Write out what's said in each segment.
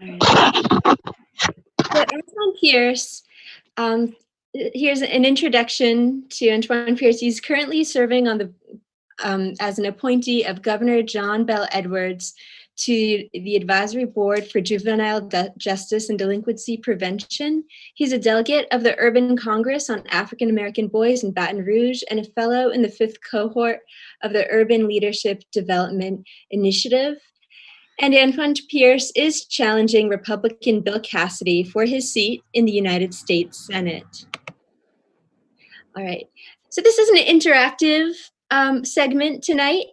right. So Antoine Pierce, here's an introduction to Antoine Pierce. He's currently serving on the as an appointee of Governor John Bell Edwards to the Advisory Board for Juvenile Justice and Delinquency Prevention. He's a delegate of the Urban Congress on African American Boys in Baton Rouge and a fellow in the 5th cohort of the Urban Leadership Development Initiative. And Antoine Pierce is challenging Republican Bill Cassidy for his seat in the United States Senate. All right, so this is an interactive segment tonight.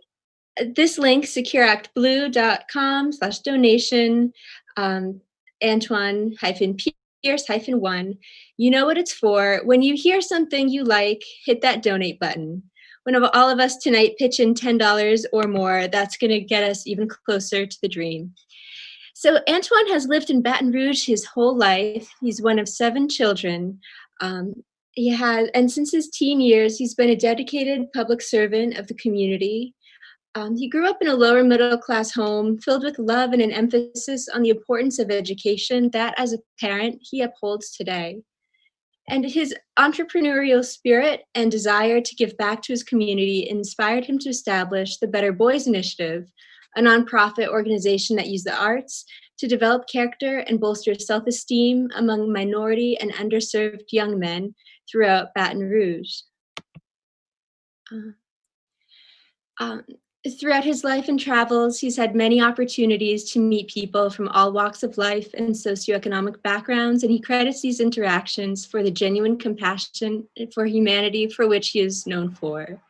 This link, secureactblue.com/donation, Antoine-Pierce-1. You know what it's for. When you hear something you like, hit that donate button. When all of us tonight pitch in $10 or more, that's going to get us even closer to the dream. So Antoine has lived in Baton Rouge his whole life. He's one of 7 children. And since his teen years, he's been a dedicated public servant of the community. He grew up in a lower middle class home filled with love and an emphasis on the importance of education that, as a parent, he upholds today. And his entrepreneurial spirit and desire to give back to his community inspired him to establish the Better Boys Initiative, a nonprofit organization that uses the arts to develop character and bolster self-esteem among minority and underserved young men throughout Baton Rouge. Throughout his life and travels, he's had many opportunities to meet people from all walks of life and socioeconomic backgrounds, and he credits these interactions for the genuine compassion for humanity for which he is known for.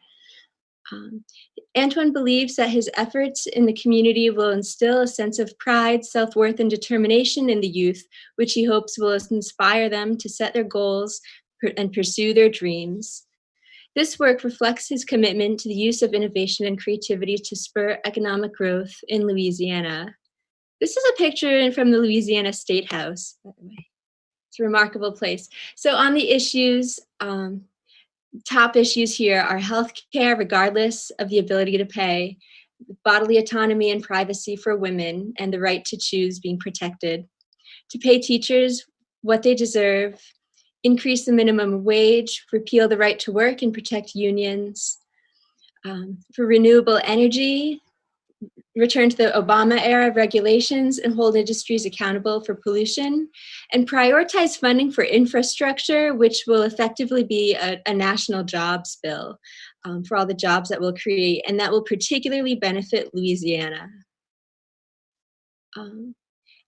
Antoine believes that his efforts in the community will instill a sense of pride, self-worth, and determination in the youth, which he hopes will inspire them to set their goals and pursue their dreams. This work reflects his commitment to the use of innovation and creativity to spur economic growth in Louisiana. This is a picture from the Louisiana State House, by the way. It's a remarkable place. So on the issues, top issues here are healthcare, regardless of the ability to pay, bodily autonomy and privacy for women, and the right to choose being protected, to pay teachers what they deserve, increase the minimum wage, repeal the right to work and protect unions, for renewable energy, return to the Obama era regulations and hold industries accountable for pollution, and prioritize funding for infrastructure, which will effectively be a national jobs bill for all the jobs that we'll create, and that will particularly benefit Louisiana.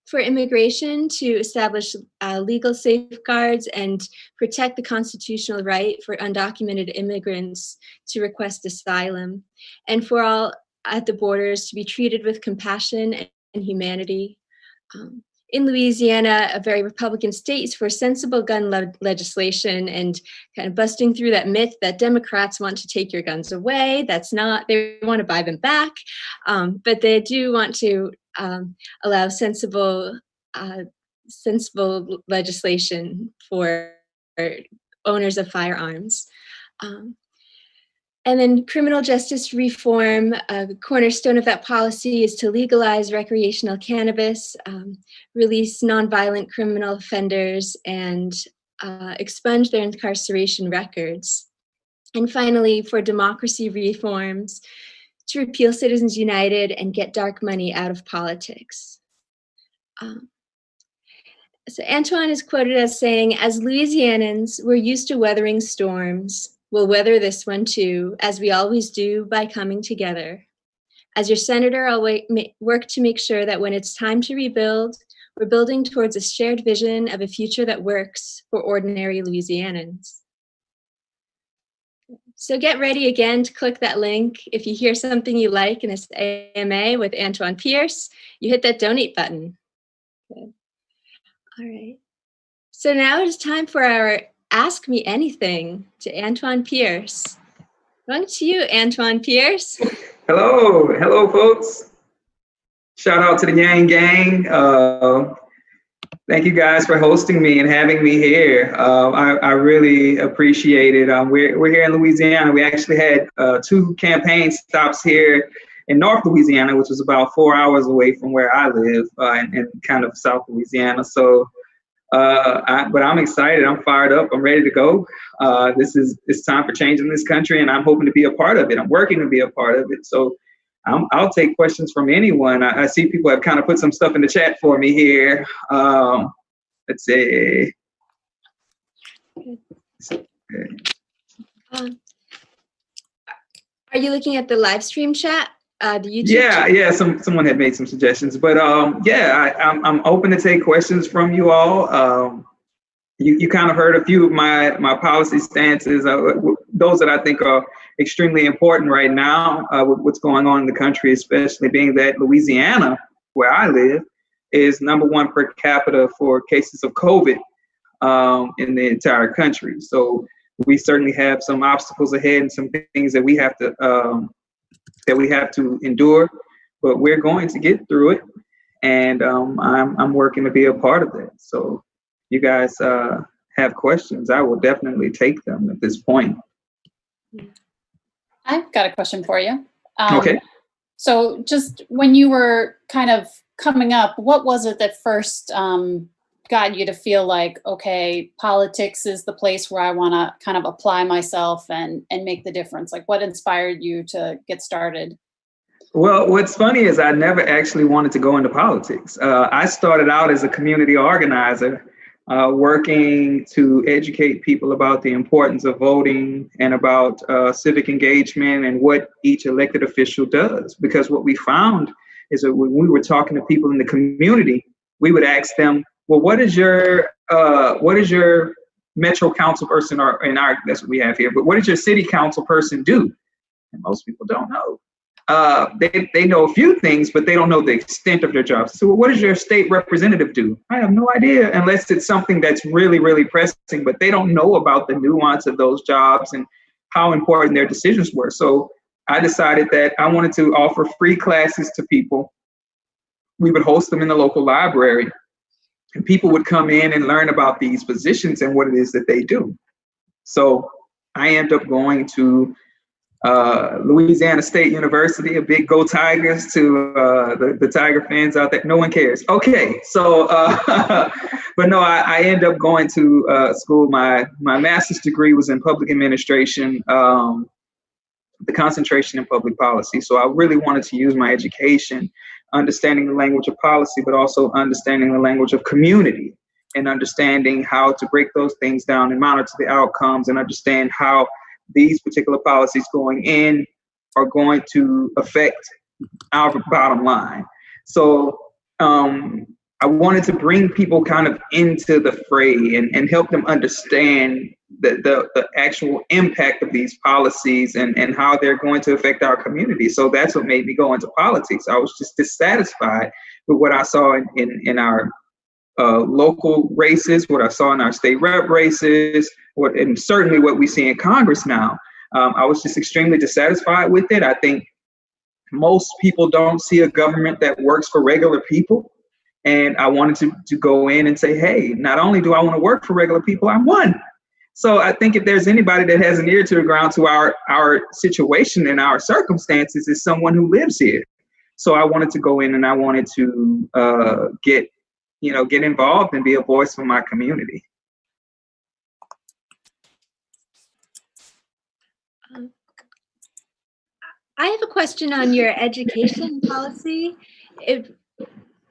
For immigration, to establish legal safeguards and protect the constitutional right for undocumented immigrants to request asylum, and for all at the borders to be treated with compassion and humanity. In Louisiana, a very Republican state, is for sensible gun legislation and kind of busting through that myth that Democrats want to take your guns away. That's not, they want to buy them back, but they do want to allow sensible legislation for owners of firearms. And then criminal justice reform, a cornerstone of that policy is to legalize recreational cannabis, release nonviolent criminal offenders, and expunge their incarceration records. And finally, for democracy reforms, to repeal Citizens United and get dark money out of politics. So Antoine is quoted as saying, "As Louisianans, we're used to weathering storms. We'll weather this one too, as we always do, by coming together. As your senator, I'll work to make sure that when it's time to rebuild, we're building towards a shared vision of a future that works for ordinary Louisianans." So get ready again to click that link. If you hear something you like in this AMA with Antoine Pierce, you hit that donate button. Good. All right. So now it's time for our Ask Me Anything to Antoine Pierce. Welcome to you, Antoine Pierce. Hello, folks. Shout out to the Yang Gang. Thank you guys for hosting me and having me here. I really appreciate it. We're here in Louisiana. We actually had 2 campaign stops here in North Louisiana, which is about 4 hours away from where I live, in kind of South Louisiana. So, but I'm excited. I'm fired up. I'm ready to go. It's time for change in this country, and I'm hoping to be a part of it. I'm working to be a part of it. So I'll take questions from anyone. I see people have kind of put some stuff in the chat for me here. Let's see. Are you looking at the live stream chat? The YouTube yeah, chat? yeah. Someone had made some suggestions, but I'm open to take questions from you all. You kind of heard a few of my policy stances, those that I think are extremely important right now with what's going on in the country, especially being that Louisiana, where I live, is #1 per capita for cases of COVID in the entire country. So we certainly have some obstacles ahead and some things that we have to endure, but we're going to get through it. And I'm working to be a part of that. So you guys have questions, I will definitely take them at this point. I've got a question for you. Okay. So just when you were kind of coming up, what was it that first got you to feel like, okay, politics is the place where I want to kind of apply myself and make the difference? Like, what inspired you to get started? Well, what's funny is I never actually wanted to go into politics. I started out as a community organizer, working to educate people about the importance of voting and about civic engagement and what each elected official does. Because what we found is that when we were talking to people in the community, we would ask them, well, what is your metro council person, or that's what we have here, but what does your city council person do? And most people don't know. They know a few things, but they don't know the extent of their jobs. So what does your state representative do? I have no idea, unless it's something that's really, really pressing, but they don't know about the nuance of those jobs and how important their decisions were. So I decided that I wanted to offer free classes to people. We would host them in the local library, and people would come in and learn about these positions and what it is that they do. So I ended up going to Louisiana State University, a big Go Tigers to the Tiger fans out there. No one cares. Okay, so, but no, I ended up going to school. My master's degree was in public administration, the concentration in public policy. So I really wanted to use my education, understanding the language of policy, but also understanding the language of community and understanding how to break those things down and monitor the outcomes and understand how these particular policies going in are going to affect our bottom line. So I wanted to bring people kind of into the fray and help them understand the actual impact of these policies and how they're going to affect our community. So that's what made me go into politics. I was just dissatisfied with what I saw in our local races, what I saw in our state rep races, and certainly what we see in Congress now. I was just extremely dissatisfied with it. I think most people don't see a government that works for regular people. And I wanted to go in and say, hey, not only do I want to work for regular people, I'm one. So I think if there's anybody that has an ear to the ground to our situation and our circumstances, is someone who lives here. So I wanted to go in and I wanted to get involved and be a voice for my community. I have a question on your education policy. It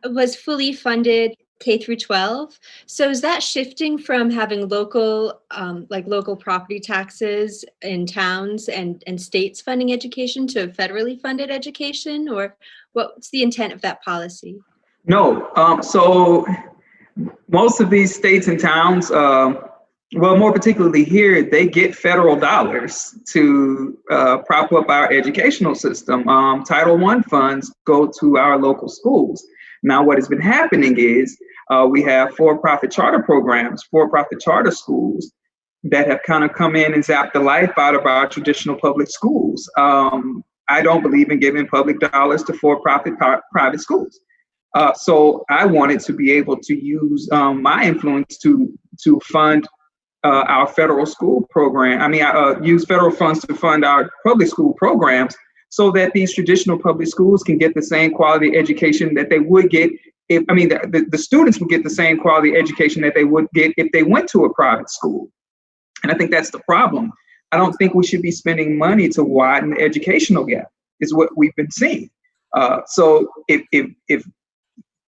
was fully funded K through 12. So is that shifting from having local property taxes in towns and states funding education to federally funded education, or what's the intent of that policy? No. So most of these states and towns, well, more particularly here, they get federal dollars to prop up our educational system. Title I funds go to our local schools. Now, what has been happening is we have for-profit charter programs, for-profit charter schools that have kind of come in and zapped the life out of our traditional public schools. I don't believe in giving public dollars to for-profit private schools. So I wanted to be able to use my influence to fund our federal school program. I use federal funds to fund our public school programs so that these traditional public schools can get the same quality education that they would get the students would get the same quality education that they would get if they went to a private school. And I think that's the problem. I don't think we should be spending money to widen the educational gap, is what we've been seeing. So if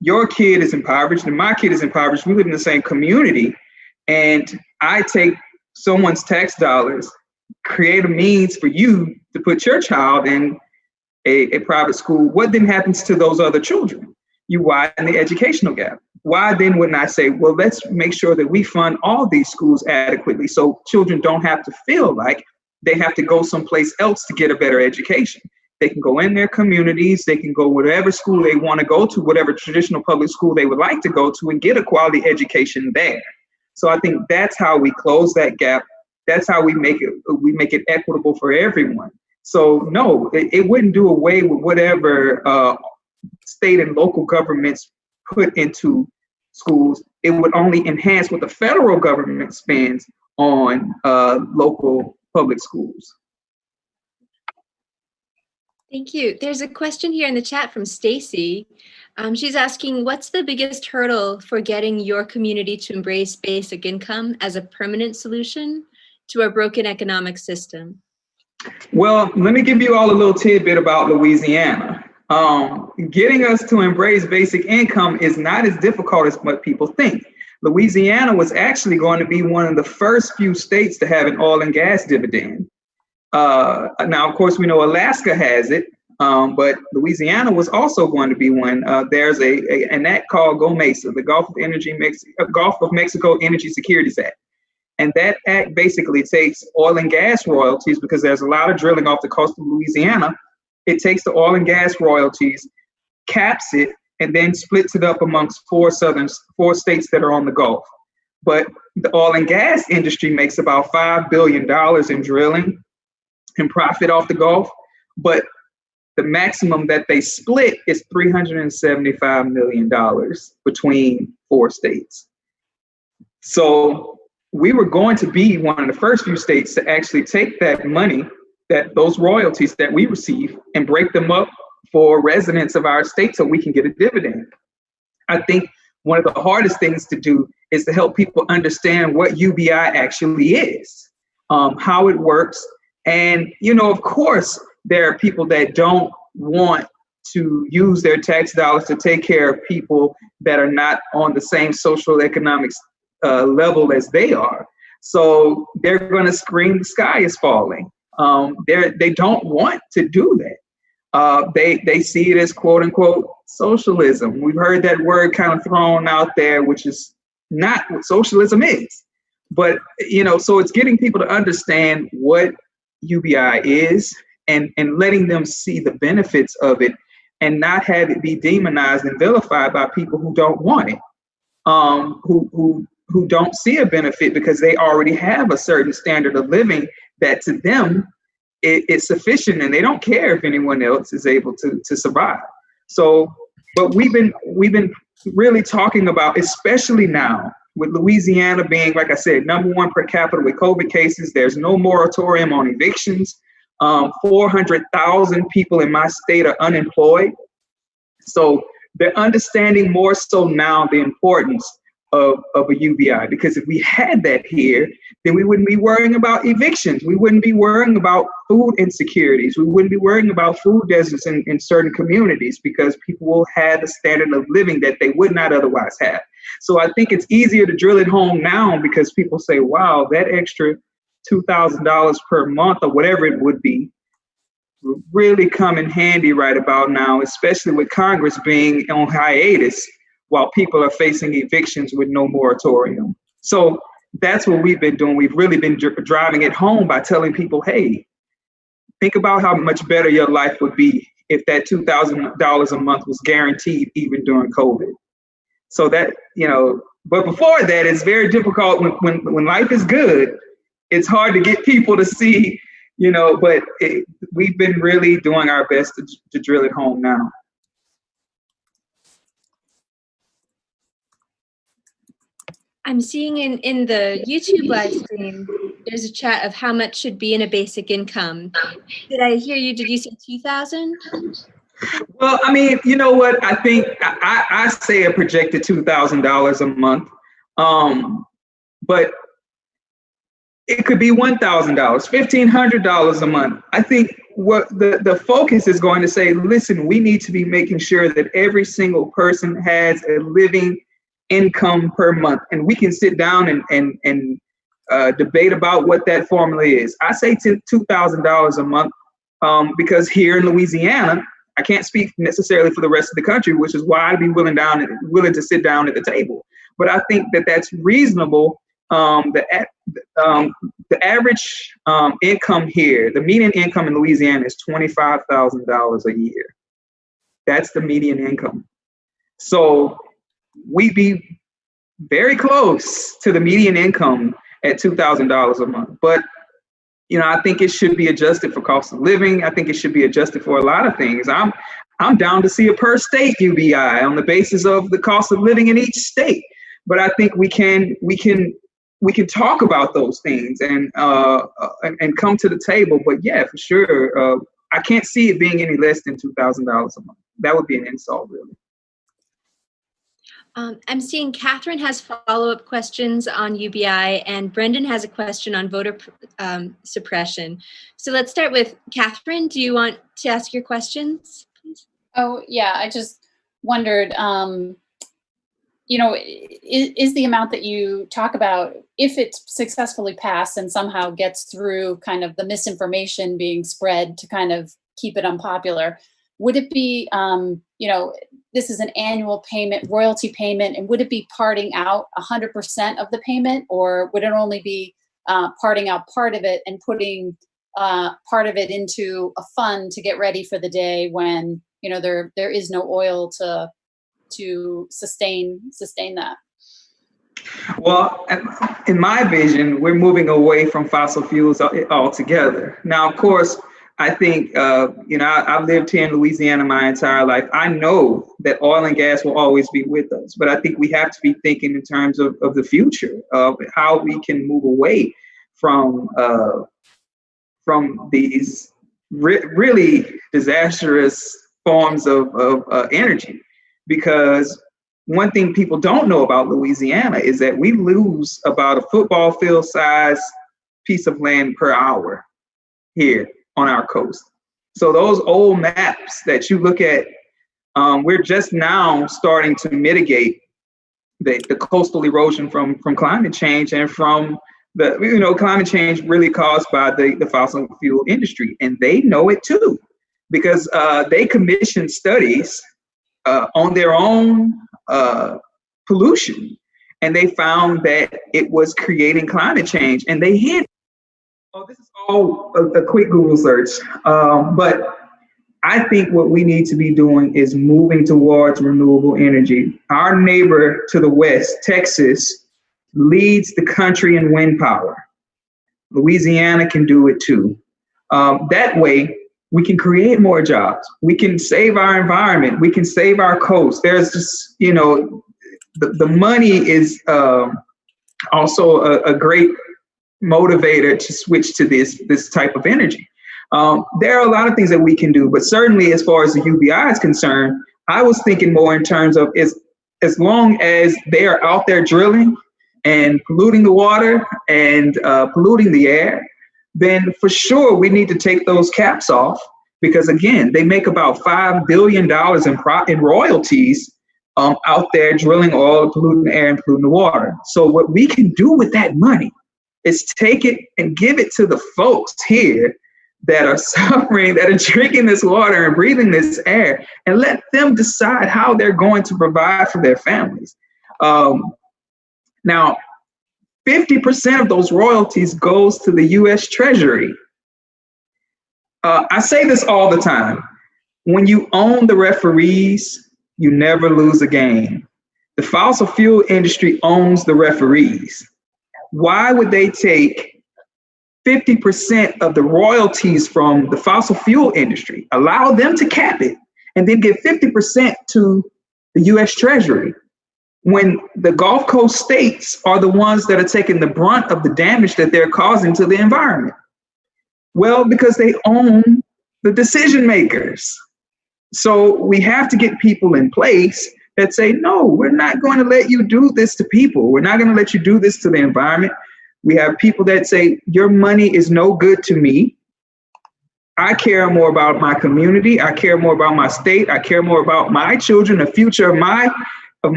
your kid is impoverished and my kid is impoverished, we live in the same community, and I take someone's tax dollars, create a means for you to put your child in a private school, what then happens to those other children? You widen the educational gap. Why then wouldn't I say, well, let's make sure that we fund all these schools adequately so children don't have to feel like they have to go someplace else to get a better education. They can go in their communities, they can go whatever school they want to go to, whatever traditional public school they would like to go to, and get a quality education there. So I think that's how we close that gap. That's how we make it equitable for everyone. So no, it wouldn't do away with whatever state and local governments put into schools. It would only enhance what the federal government spends on local public schools. Thank you. There's a question here in the chat from Stacey. She's asking, what's the biggest hurdle for getting your community to embrace basic income as a permanent solution to our broken economic system? Well, let me give you all a little tidbit about Louisiana. Getting us to embrace basic income is not as difficult as what people think. Louisiana was actually going to be one of the first few states to have an oil and gas dividend. Now, of course, we know Alaska has it, but Louisiana was also going to be one. There's an act called GOMESA, the Gulf of Mexico Energy Securities Act. And that act basically takes oil and gas royalties, because there's a lot of drilling off the coast of Louisiana. It takes the oil and gas royalties, caps it, and then splits it up amongst four states that are on the Gulf. But the oil and gas industry makes about $5 billion in drilling and profit off the Gulf. But the maximum that they split is $375 million between four states. So we were going to be one of the first few states to actually take that money, those royalties that we receive, and break them up for residents of our state so we can get a dividend. I think one of the hardest things to do is to help people understand what UBI actually is, how it works. And, of course, there are people that don't want to use their tax dollars to take care of people that are not on the same social economic level as they are. So they're going to scream, the sky is falling. They don't want to do that. They see it as quote unquote socialism. We've heard that word kind of thrown out there, which is not what socialism is. But, so it's getting people to understand what UBI is and letting them see the benefits of it and not have it be demonized and vilified by people who don't want it, who don't see a benefit because they already have a certain standard of living that to them it's sufficient, and they don't care if anyone else is able to survive. So, but we've been really talking about, especially now with Louisiana being, like I said, #1 per capita with COVID cases. There's no moratorium on evictions. 400,000 people in my state are unemployed. So they're understanding more so now the importance of a UBI, because if we had that here, then we wouldn't be worrying about evictions. We wouldn't be worrying about food insecurities. We wouldn't be worrying about food deserts in certain communities, because people will have a standard of living that they would not otherwise have. So I think it's easier to drill it home now, because people say, wow, that extra $2,000 per month or whatever it would be really come in handy right about now, especially with Congress being on hiatus while people are facing evictions with no moratorium. So that's what we've been doing. We've really been driving it home by telling people, hey, think about how much better your life would be if that $2,000 a month was guaranteed even during COVID. So that, but before that, it's very difficult when life is good. It's hard to get people to see, but we've been really doing our best to drill it home now. I'm seeing in the YouTube live stream, there's a chat of how much should be in a basic income. Did I hear you? Did you say 2,000? Well, I mean, you know what? I think I say a projected $2,000 a month, but it could be $1,000, $1,500 a month. I think what the focus is going to say, listen, we need to be making sure that every single person has a living income per month, and we can sit down and debate about what that formula is. I say $2,000 a month because here in Louisiana, I can't speak necessarily for the rest of the country, which is why I'd be willing to sit down at the table. But I think that that's reasonable. The average income here, the median income in Louisiana is $25,000 a year. That's the median income. So we'd be very close to the median income at $2,000 a month. But you know, I think it should be adjusted for cost of living. I think it should be adjusted for a lot of things. I'm down to see a per state UBI on the basis of the cost of living in each state. But I think we can talk about those things and come to the table. But yeah, for sure, I can't see it being any less than $2,000 a month. That would be an insult, really. I'm seeing Catherine has follow-up questions on UBI, and Brendon has a question on voter suppression. So let's start with Catherine. Do you want to ask your questions, please? Oh, yeah. I just wondered, you know, is the amount that you talk about, if it's successfully passed and somehow gets through kind of the misinformation being spread to kind of keep it unpopular, would it be, you know, this is an annual payment, royalty payment, and would it be parting out 100% of the payment, or would it only be parting out part of it and putting part of it into a fund to get ready for the day when, you know, there is no oil to sustain that? Well, in my vision, we're moving away from fossil fuels altogether. Now, of course, I think, you know, I've lived here in Louisiana my entire life. I know that oil and gas will always be with us, but I think we have to be thinking in terms of the future, of how we can move away from these really disastrous forms of energy. Because one thing people don't know about Louisiana is that we lose about a football field size piece of land per hour here on our coast. So those old maps that you look at, we're just now starting to mitigate the coastal erosion from climate change and from the, you know, climate change really caused by the fossil fuel industry. And they know it too, because they commissioned studies on their own pollution, and they found that it was creating climate change, and they hid. Oh, this is all a quick Google search, but I think what we need to be doing is moving towards renewable energy. Our neighbor to the west, Texas, leads the country in wind power. Louisiana can do it too. That way, we can create more jobs. We can save our environment. We can save our coast. There's just, you know, the money is also a great motivator to switch to this type of energy. There are a lot of things that we can do, but certainly as far as the UBI is concerned, I was thinking more in terms of as long as they are out there drilling and polluting the water and polluting the air, then for sure we need to take those caps off, because again, they make about $5 billion in royalties out there drilling oil, polluting the air and polluting the water. So what we can do with that money is take it and give it to the folks here that are suffering, that are drinking this water and breathing this air, and let them decide how they're going to provide for their families. Now, 50% of those royalties goes to the U.S. Treasury. I say this all the time. When you own the referees, you never lose a game. The fossil fuel industry owns the referees. Why would they take 50% of the royalties from the fossil fuel industry, allow them to cap it, and then give 50% to the U.S. Treasury? when the Gulf Coast states are the ones that are taking the brunt of the damage that they're causing to the environment? Well, because they own the decision makers. So we have to get people in place that say, no, we're not going to let you do this to people. We're not going to let you do this to the environment. We have people that say, your money is no good to me. I care more about my community. I care more about my state. I care more about my children, the future of my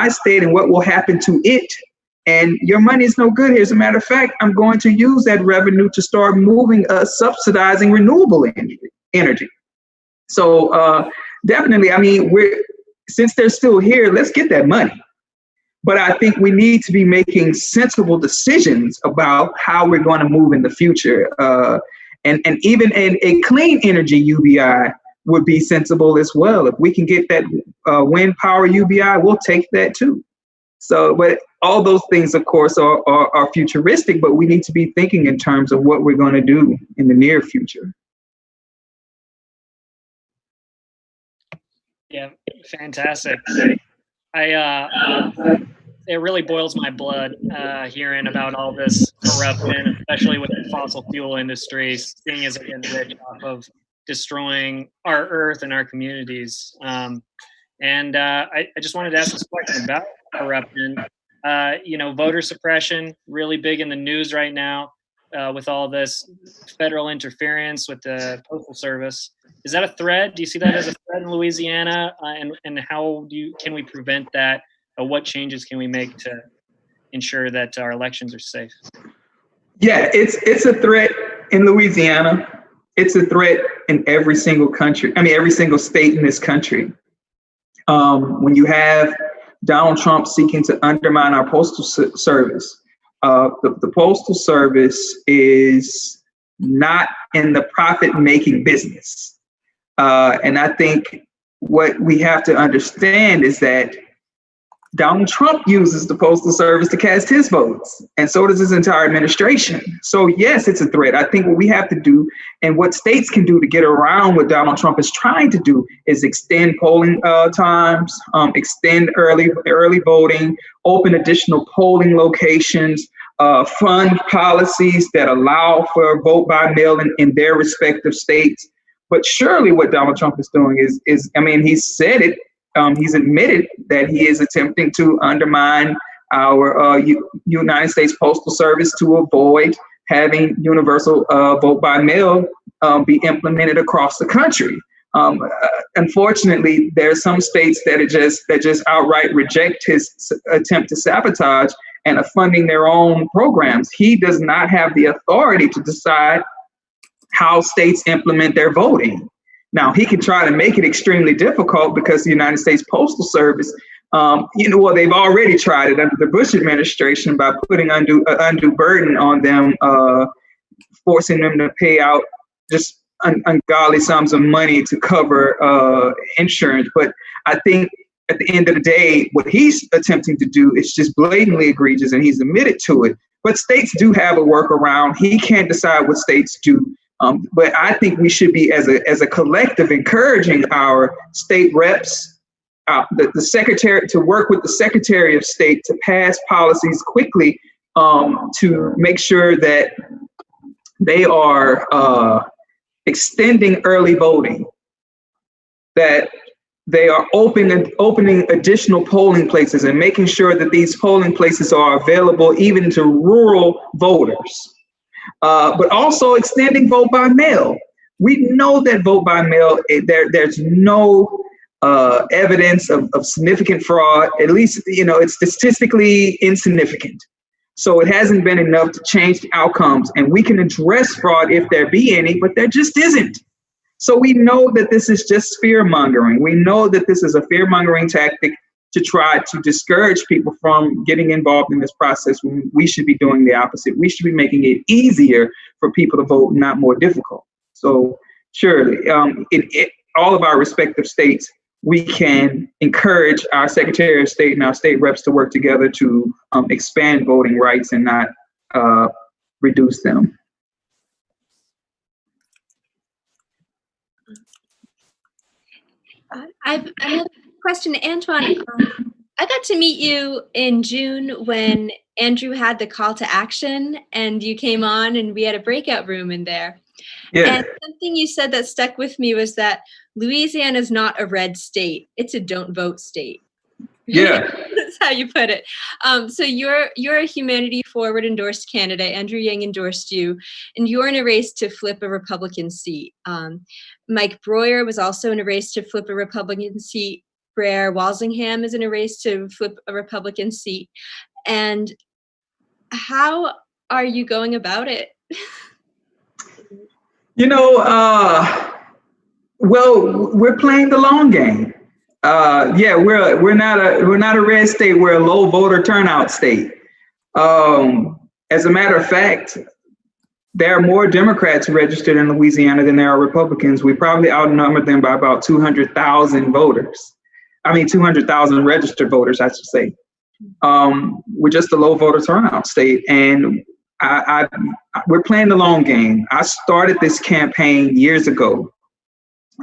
state and what will happen to it. And your money is no good here. As a matter of fact, I'm going to use that revenue to start moving subsidizing renewable energy. So definitely, I mean, since they're still here, let's get that money. But I think we need to be making sensible decisions about how we're going to move in the future. And even a clean energy UBI would be sensible as well. If we can get that wind power UBI, we'll take that too. So, but all those things, of course, are futuristic, but we need to be thinking in terms of what we're going to do in the near future. Yeah, fantastic. It really boils my blood hearing about all this corruption, especially with the fossil fuel industry, seeing as it gets rich off of destroying our earth and our communities. And I just wanted to ask this question about corruption. Voter suppression, really big in the news right now with all this federal interference with the Postal Service. Is that a threat? Do you see that as a threat in Louisiana? And how can we prevent that? What changes can we make to ensure that our elections are safe? Yeah, it's a threat in Louisiana. It's a threat in every single state in this country. When you have Donald Trump seeking to undermine our Postal Service, the Postal Service is not in the profit-making business. And I think what we have to understand is that Donald Trump uses the Postal Service to cast his votes, and so does his entire administration. So yes, it's a threat. I think what we have to do and what states can do to get around what Donald Trump is trying to do is extend polling times, extend early voting, open additional polling locations, fund policies that allow for vote by mail in their respective states. But surely what Donald Trump is doing is he's said it. He's admitted that he is attempting to undermine our United States Postal Service to avoid having universal vote by mail be implemented across the country. Unfortunately, there are some states that just outright reject his attempt to sabotage and are funding their own programs. He does not have the authority to decide how states implement their voting. Now, he can try to make it extremely difficult because the United States Postal Service, they've already tried it under the Bush administration by putting undue burden on them, forcing them to pay out just ungodly sums of money to cover insurance. But I think at the end of the day, what he's attempting to do is just blatantly egregious, and he's admitted to it. But states do have a workaround. He can't decide what states do. But I think we should be, as a collective, encouraging our state reps, the secretary, to work with the Secretary of State to pass policies quickly to make sure that they are extending early voting, that they are opening additional polling places and making sure that these polling places are available even to rural voters. But also extending vote by mail. We know that vote by mail, there's no evidence of significant fraud. At least, it's statistically insignificant. So it hasn't been enough to change the outcomes. And we can address fraud if there be any, but there just isn't. So we know that this is just fear mongering. We know that this is a fear mongering tactic to try to discourage people from getting involved in this process when we should be doing the opposite. We should be making it easier for people to vote, not more difficult. So surely, all of our respective states, we can encourage our Secretary of State and our state reps to work together to expand voting rights and not reduce them. I have another question, Antoine. I got to meet you in June when Andrew had the call to action and you came on and we had a breakout room in there. Yeah. And something you said that stuck with me was that Louisiana is not a red state. It's a don't vote state. Yeah. That's how you put it. So you're a Humanity Forward-endorsed candidate. Andrew Yang endorsed you, and you're in a race to flip a Republican seat. Mike Breuer was also in a race to flip a Republican seat. Brer Walsingham is in a race to flip a Republican seat. And how are you going about it? Well, we're playing the long game. Yeah, we're not a red state. We're a low voter turnout state. As a matter of fact, there are more Democrats registered in Louisiana than there are Republicans. We probably outnumber them by about 200,000 voters. 200,000 registered voters, I should say. We're just a low voter turnout state, and we're playing the long game. I started this campaign years ago.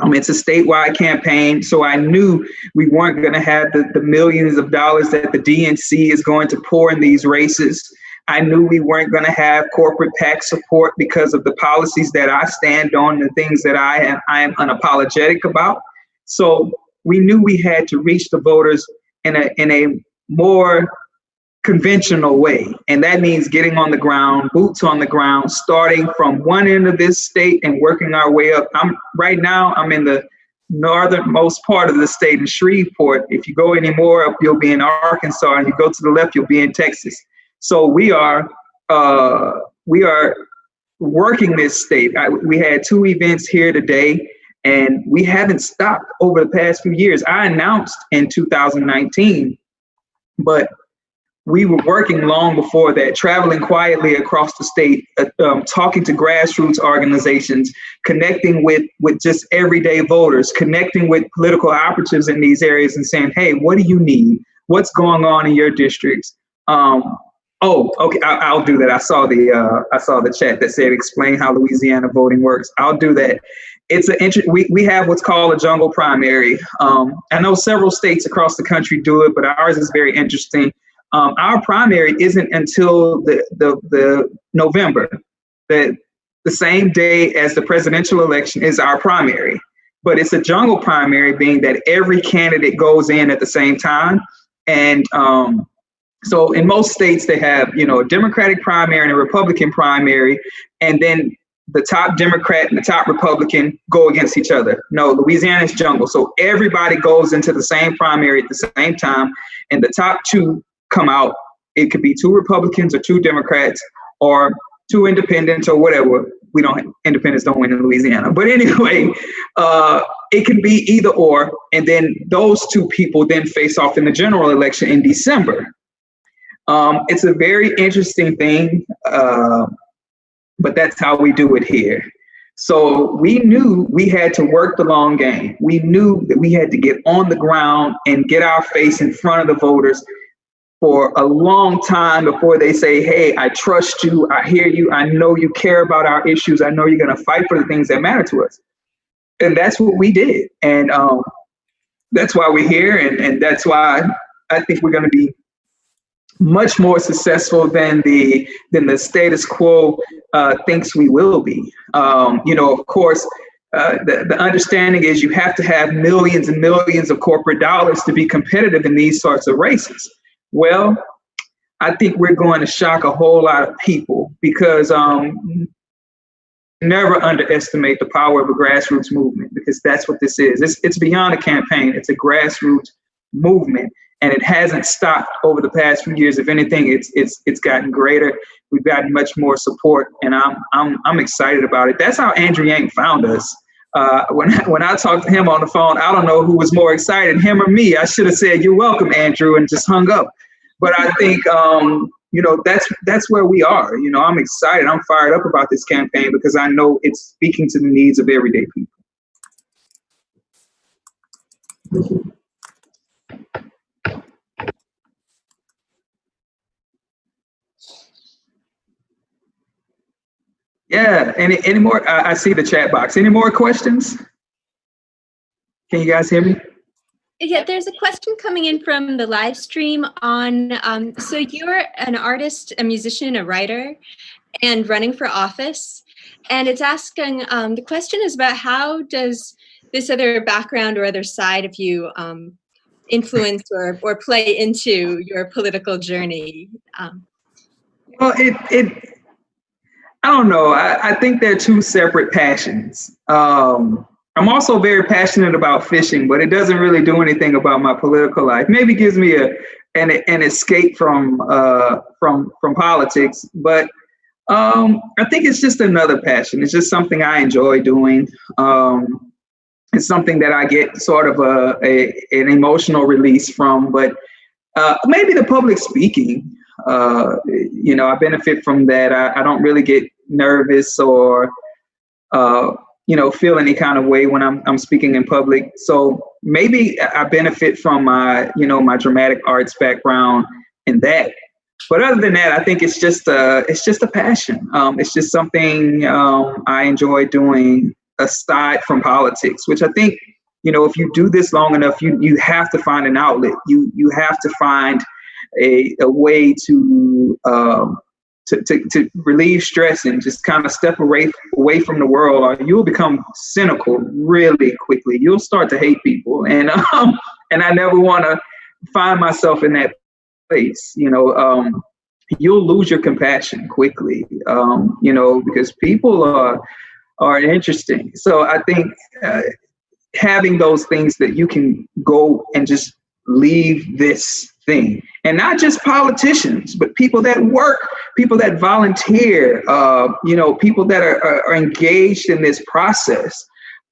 It's a statewide campaign, so I knew we weren't going to have the millions of dollars that the DNC is going to pour in these races. I knew we weren't going to have corporate PAC support because of the policies that I stand on, the things that I am unapologetic about. So we knew we had to reach the voters in a more conventional way. And that means getting on the ground, boots on the ground, starting from one end of this state and working our way up. Right now, I'm in the northernmost part of the state in Shreveport. If you go any more up, you'll be in Arkansas, and you go to the left, you'll be in Texas. So we are working this state. We had 2 events here today, and we haven't stopped over the past few years. I announced in 2019, but we were working long before that, traveling quietly across the state, talking to grassroots organizations, connecting with just everyday voters, connecting with political operatives in these areas and saying, hey, what do you need? What's going on in your districts? Okay, I'll do that. I saw the chat that said, explain how Louisiana voting works. I'll do that. It's we have what's called a jungle primary. I know several states across the country do it, but ours is very interesting. Our primary isn't until the November. The same day as the presidential election is our primary. But it's a jungle primary, being that every candidate goes in at the same time. And so in most states, they have, a Democratic primary and a Republican primary, and then the top Democrat and the top Republican go against each other. No, Louisiana is jungle. So everybody goes into the same primary at the same time, and the top 2 come out. It could be 2 Republicans or 2 Democrats or 2 independents or whatever. Independents don't win in Louisiana. But anyway, it can be either or. And then those 2 people then face off in the general election in December. It's a very interesting thing, but that's how we do it here. So we knew we had to work the long game. We knew that we had to get on the ground and get our face in front of the voters for a long time before they say, hey, I trust you, I hear you, I know you care about our issues, I know you're going to fight for the things that matter to us. And that's what we did. And that's why we're here. And that's why I think we're going to be much more successful than the status quo thinks we will be. Of course, the understanding is you have to have millions and millions of corporate dollars to be competitive in these sorts of races. Well, I think we're going to shock a whole lot of people because never underestimate the power of a grassroots movement, because that's what this is. It's beyond a campaign. It's a grassroots movement. And it hasn't stopped over the past few years. If anything, it's gotten greater. We've gotten much more support, and I'm excited about it. That's how Andrew Yang found us. When I talked to him on the phone, I don't know who was more excited, him or me. I should have said, "You're welcome, Andrew," and just hung up. But I think that's where we are. I'm excited. I'm fired up about this campaign because I know it's speaking to the needs of everyday people. Yeah, any more? I see the chat box. Any more questions? Can you guys hear me? Yeah, there's a question coming in from the live stream on, so you're an artist, a musician, a writer, and running for office. And it's asking, the question is about how does this other background or other side of you influence or play into your political journey? Well, I don't know. I think they're two separate passions. I'm also very passionate about fishing, but it doesn't really do anything about my political life. Maybe gives me an escape from politics, but I think it's just another passion. It's just something I enjoy doing. It's something that I get sort of an emotional release from, but maybe the public speaking. I benefit from that. I don't really get nervous or feel any kind of way when I'm speaking in public. So maybe I benefit from my dramatic arts background in that. But other than that, I think it's just a passion. It's just something I enjoy doing aside from politics, which I think, if you do this long enough, you have to find an outlet. You have to find a way to relieve stress and just kind of step away from the world, or you'll become cynical really quickly. You'll start to hate people, and I never want to find myself in that place. You'll lose your compassion quickly, because people are interesting. So I think having those things that you can go and just leave this thing, and not just politicians, but people that work, people that volunteer, people that are engaged in this process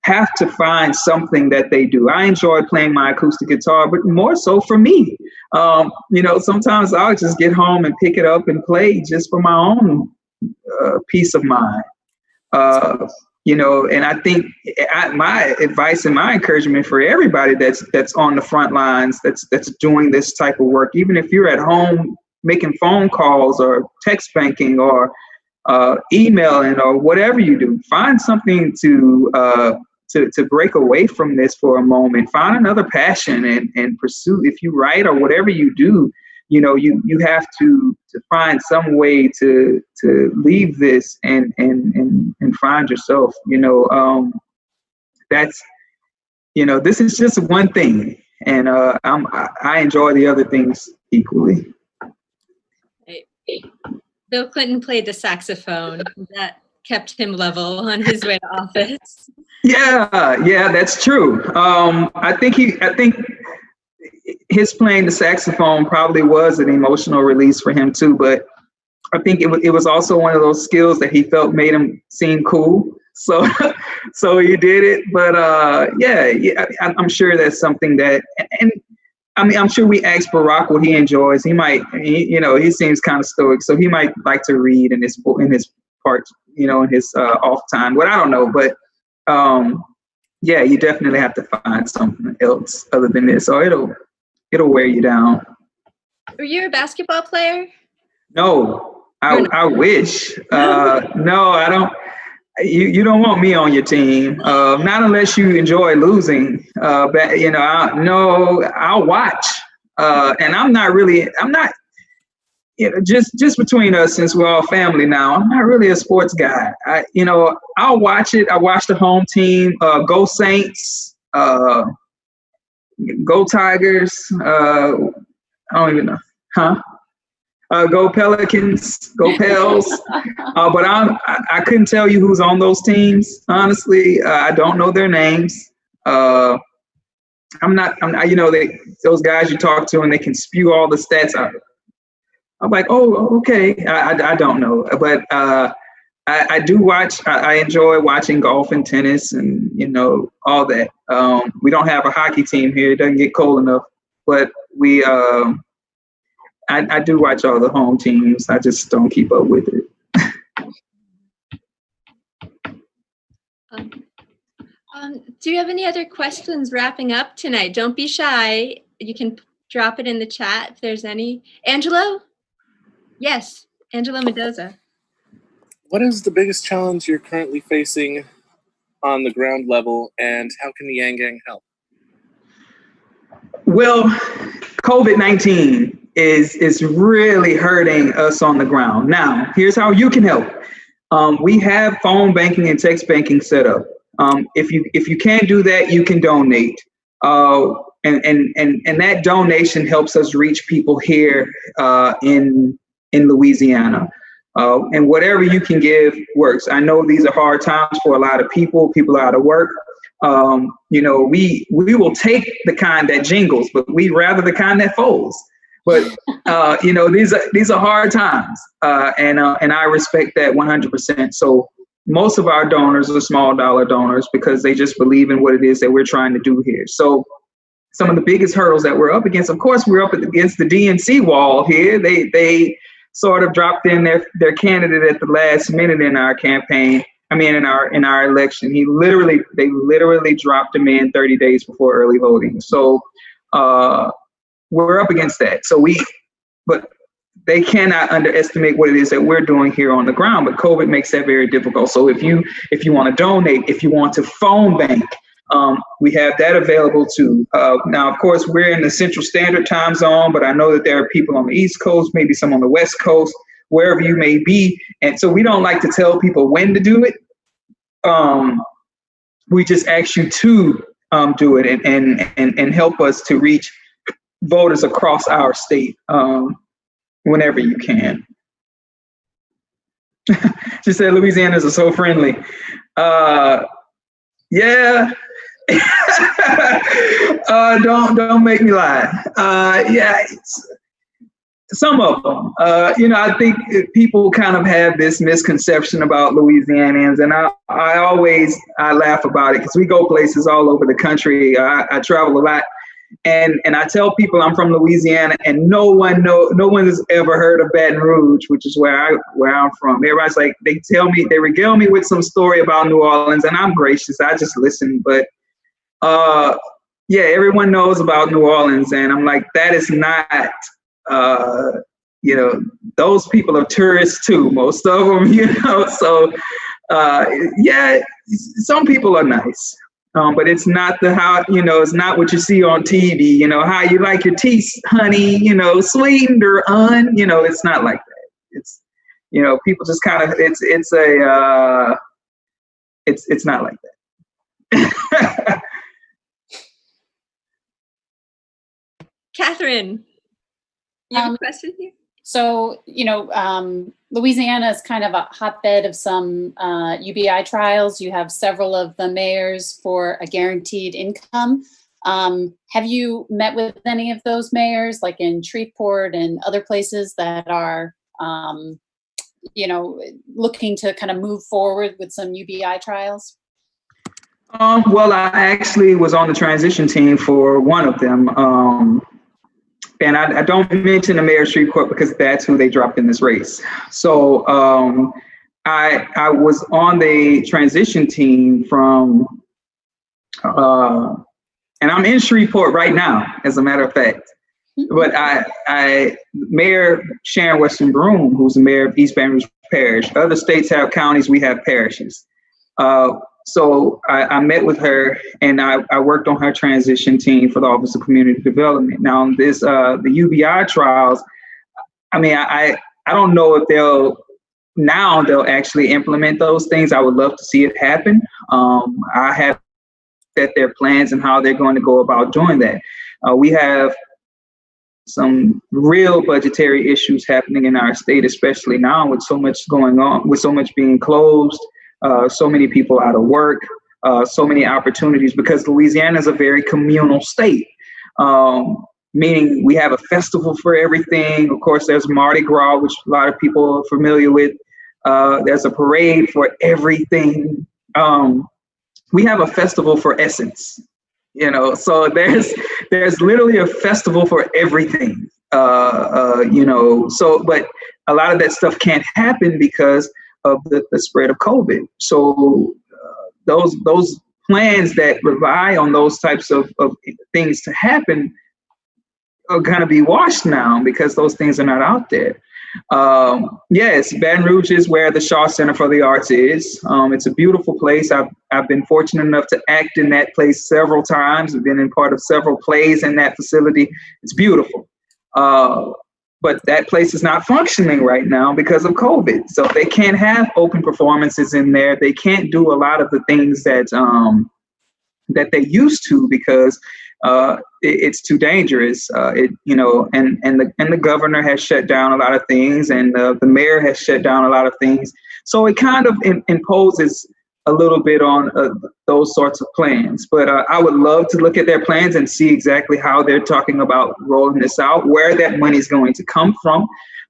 have to find something that they do. I enjoy playing my acoustic guitar, but more so for me. Sometimes I'll just get home and pick it up and play just for my own peace of mind. And I think my advice and my encouragement for everybody that's on the front lines, that's doing this type of work, even if you're at home making phone calls or text banking or emailing or whatever you do, find something to break away from this for a moment. Find another passion and pursue. If you write or whatever you do, you have to find some way to leave this and find yourself. That's this is just one thing, and I enjoy the other things equally. Bill Clinton played the saxophone. That kept him level on his way to office. Yeah, that's true. I think his playing the saxophone probably was an emotional release for him too, but I think it was also one of those skills that he felt made him seem cool. So he did it. But I'm sure that's something that, and I mean, I'm sure we asked Barack what he enjoys. He seems kind of stoic, so he might like to read in his part, in his off time. But I don't know. But you definitely have to find something else other than this, or it'll wear you down. Were you a basketball player? No, I wish. No, I don't. You don't want me on your team, not unless you enjoy losing. I'll watch. And I'm not. Just between us, since we're all family now, I'm not really a sports guy. I'll watch it. I watch the home team. Go Saints. Go Tigers. I don't even know. Huh? Go Pelicans, go Pels. But I couldn't tell you who's on those teams. Honestly, I don't know their names. I'm not. Those guys you talk to and they can spew all the stats out. I'm like, oh, okay. I don't know, but I do watch. I enjoy watching golf and tennis and all that. We don't have a hockey team here. It doesn't get cold enough, but we. I do watch all the home teams. I just don't keep up with it. Do you have any other questions wrapping up tonight? Don't be shy. You can drop it in the chat if there's any. Angelo? Yes, Angelo Mendoza. What is the biggest challenge you're currently facing on the ground level, and how can the Yang Gang help? Well, COVID-19 is really hurting us on the ground. Now, here's how you can help. We have phone banking and text banking set up. If you can't do that, you can donate. And that donation helps us reach people here in Louisiana. And whatever you can give works. I know these are hard times for a lot of people. People are out of work. We will take the kind that jingles, but we rather the kind that folds. But these are hard times, and I respect that 100%. So most of our donors are small dollar donors because they just believe in what it is that we're trying to do here. So some of the biggest hurdles that we're up against, of course, we're up against the DNC wall here. They sort of dropped in their candidate at the last minute in our campaign. I mean, in our election, they literally dropped him in 30 days before early voting. So we're up against that. But they cannot underestimate what it is that we're doing here on the ground. But COVID makes that very difficult. So if you want to donate, if you want to phone bank, we have that available too. Now, of course, we're in the Central Standard Time Zone, but I know that there are people on the East Coast, maybe some on the West Coast, wherever you may be. And so we don't like to tell people when to do it. We just ask you to do it and help us to reach voters across our state whenever you can. She said Louisianans are so friendly. Yeah. Don't make me lie. Some of them. I think people kind of have this misconception about Louisianians, and I laugh about it because we go places all over the country. I travel a lot, and I tell people I'm from Louisiana, and no one has ever heard of Baton Rouge, which is where I'm from. Everybody's like, they regale me with some story about New Orleans, and I'm gracious. I just listen, but everyone knows about New Orleans, and I'm like, that is not. Those people are tourists too, most of them, so some people are nice, but it's not it's not what you see on TV, how you like your tea, honey, sweetened or it's not like that. It's, people just kind of, it's not like that. Catherine. You have a question here? So, Louisiana is kind of a hotbed of some UBI trials. You have several of the mayors for a guaranteed income. Have you met with any of those mayors, like in Shreveport and other places that are, looking to kind of move forward with some UBI trials? Well, I actually was on the transition team for one of them. And I don't mention the mayor of Shreveport because that's who they dropped in this race. So I was on the transition team from, and I'm in Shreveport right now, as a matter of fact. But Mayor Sharon Weston Broome, who's the mayor of East Baton Rouge Parish. Other states have counties, we have parishes. So I met with her, and I worked on her transition team for the Office of Community Development. Now, the UBI trials, I mean, I don't know if they'll actually implement those things. I would love to see it happen. I have set their plans and how they're going to go about doing that. We have some real budgetary issues happening in our state, especially now with so much going on, with so much being closed. So many people out of work, so many opportunities, because Louisiana is a very communal state, meaning we have a festival for everything. Of course, there's Mardi Gras, which a lot of people are familiar with. There's a parade for everything. We have a festival for essence, so there's literally a festival for everything, so, but a lot of that stuff can't happen because of the spread of COVID. So those plans that rely on those types of things to happen are going to be washed now because those things are not out there. Yes, Baton Rouge is where the Shaw Center for the Arts is. It's a beautiful place. I've been fortunate enough to act in that place several times. I've been in part of several plays in that facility. It's beautiful. But that place is not functioning right now because of COVID. So they can't have open performances in there. They can't do a lot of the things that that they used to because it's too dangerous. And the governor has shut down a lot of things, and the mayor has shut down a lot of things. So it kind of imposes a little bit on those sorts of plans. But I would love to look at their plans and see exactly how they're talking about rolling this out, where that money is going to come from,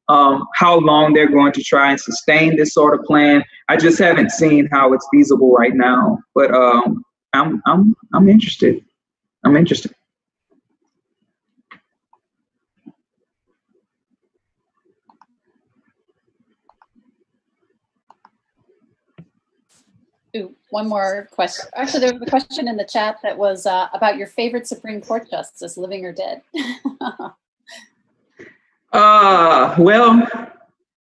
how long they're going to try and sustain this sort of plan. I just haven't seen how it's feasible right now. But I'm interested. I'm interested. Ooh, one more question. Actually, there was a question in the chat that was about your favorite Supreme Court justice, living or dead. Well,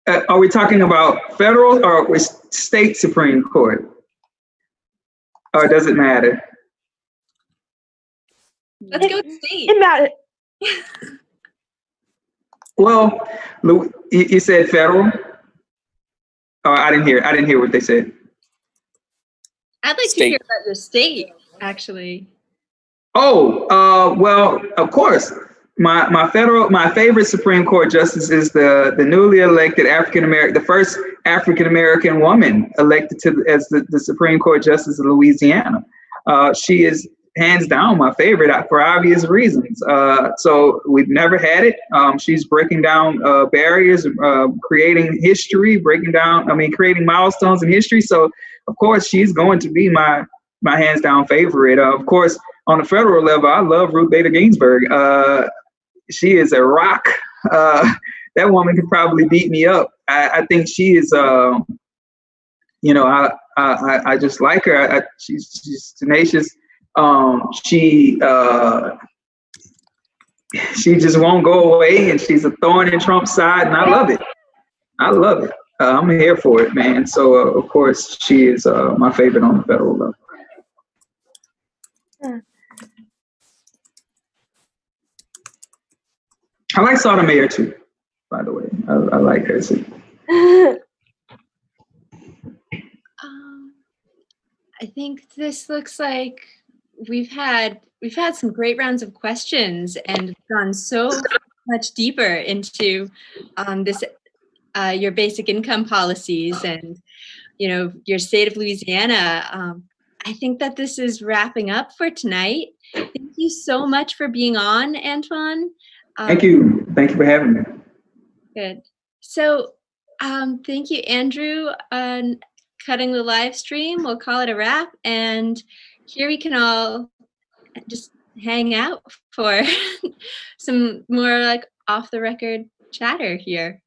are we talking about federal or state Supreme Court? Or does it matter? Let's go with state. It matters. Well, you said federal? Oh, I didn't hear what they said. I'd like to hear about your state, actually. Oh, well, of course. My favorite Supreme Court justice is the newly elected the first African American woman elected as the Supreme Court Justice of Louisiana. She is hands down my favorite for obvious reasons. So we've never had it. She's breaking down barriers, creating history, creating milestones in history. So of course she's going to be my hands down favorite. Of course, on the federal level, I love Ruth Bader Ginsburg. She is a rock. That woman could probably beat me up. I think she is. I just like her. She's tenacious. She just won't go away, and she's a thorn in Trump's side, and I love it. I'm here for it, man. So of course she is my favorite on the federal level. I like Sotomayor too, by the way. I like her too. I think this looks like we've had some great rounds of questions and gone so much deeper into this your basic income policies and your state of Louisiana. I think that this is wrapping up for tonight. Thank you so much for being on, Antoine. Thank you. Thank you for having me. Good. So thank you, Andrew, on cutting the live stream. We'll call it a wrap. And here we can all just hang out for some more like off the record chatter here.